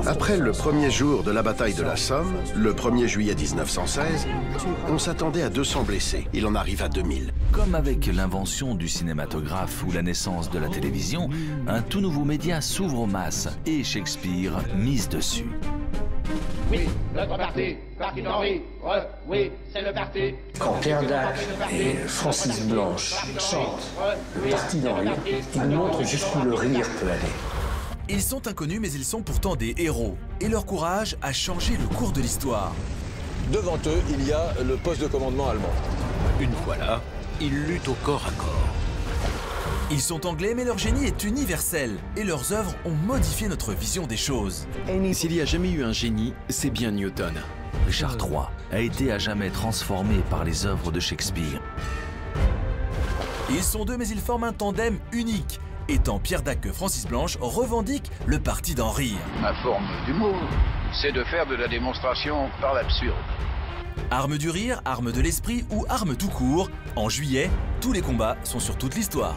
Après le premier jour de la bataille de la Somme, le 1er juillet 1916, on s'attendait à 200 blessés. Il en arrive à 2000. Comme avec l'invention du cinématographe ou la naissance de la télévision, un tout nouveau média s'ouvre aux masses et Shakespeare mise dessus. Oui, notre parti, parti d'Henri. Oui, c'est le parti. Quand Pierre Dac et Francis Blanche chantent le parti d'Henri, ils montrent jusqu'où le rire peut aller. Ils sont inconnus, mais ils sont pourtant des héros. Et leur courage a changé le cours de l'histoire. Devant eux, il y a le poste de commandement allemand. Une fois là, ils luttent au corps à corps. Ils sont anglais, mais leur génie est universel. Et leurs œuvres ont modifié notre vision des choses. S'il y a jamais eu un génie, c'est bien Newton. Richard III a été à jamais transformé par les œuvres de Shakespeare. Ils sont deux, mais ils forment un tandem unique. Et tant Pierre Dac que Francis Blanche revendiquent le parti d'en rire. Ma forme d'humour, c'est de faire de la démonstration par l'absurde. Arme du rire, arme de l'esprit ou arme tout court, en juillet, tous les combats sont sur toute l'histoire.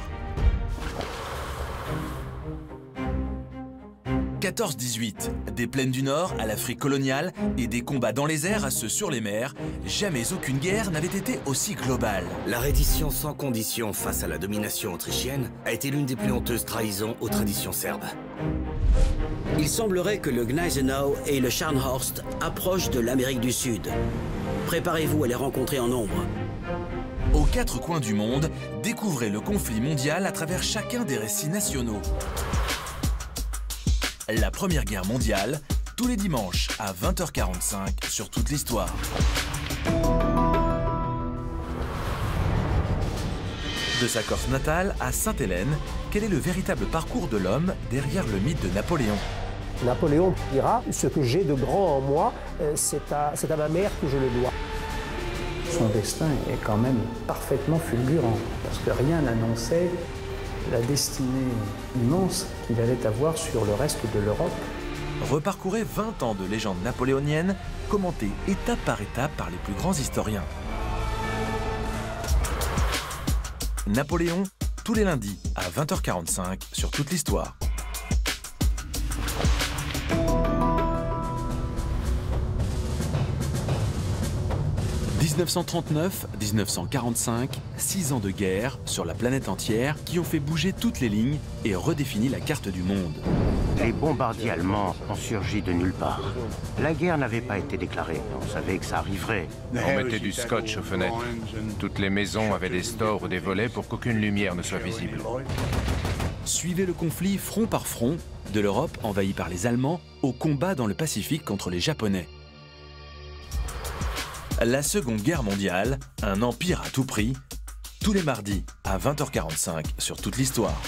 14-18, des plaines du Nord à l'Afrique coloniale et des combats dans les airs à ceux sur les mers, jamais aucune guerre n'avait été aussi globale. La reddition sans condition face à la domination autrichienne a été l'une des plus honteuses trahisons aux traditions serbes. Il semblerait que le Gneisenau et le Scharnhorst approchent de l'Amérique du Sud. Préparez-vous à les rencontrer en nombre. Aux quatre coins du monde, découvrez le conflit mondial à travers chacun des récits nationaux. La Première Guerre mondiale, tous les dimanches à 20h45 sur toute l'histoire. De sa Corse natale à Sainte-Hélène, quel est le véritable parcours de l'homme derrière le mythe de Napoléon? Napoléon dira « Ce que j'ai de grand en moi, c'est à ma mère que je le dois ». Son destin est quand même parfaitement fulgurant, parce que rien n'annonçait la destinée immense qu'il allait avoir sur le reste de l'Europe. Reparcourez 20 ans de légende napoléonienne, commentée étape par étape par les plus grands historiens. Napoléon, tous les lundis à 20h45 sur toute l'histoire. « 1939-1945, 6 ans de guerre sur la planète entière qui ont fait bouger toutes les lignes et redéfini la carte du monde. » Les bombardiers allemands ont surgi de nulle part. La guerre n'avait pas été déclarée. On savait que ça arriverait. On mettait du scotch aux fenêtres. Toutes les maisons avaient des stores ou des volets pour qu'aucune lumière ne soit visible. Suivez le conflit front par front, de l'Europe envahie par les Allemands au combat dans le Pacifique contre les Japonais. La Seconde Guerre mondiale, un empire à tout prix, tous les mardis à 20h45 sur toute l'histoire.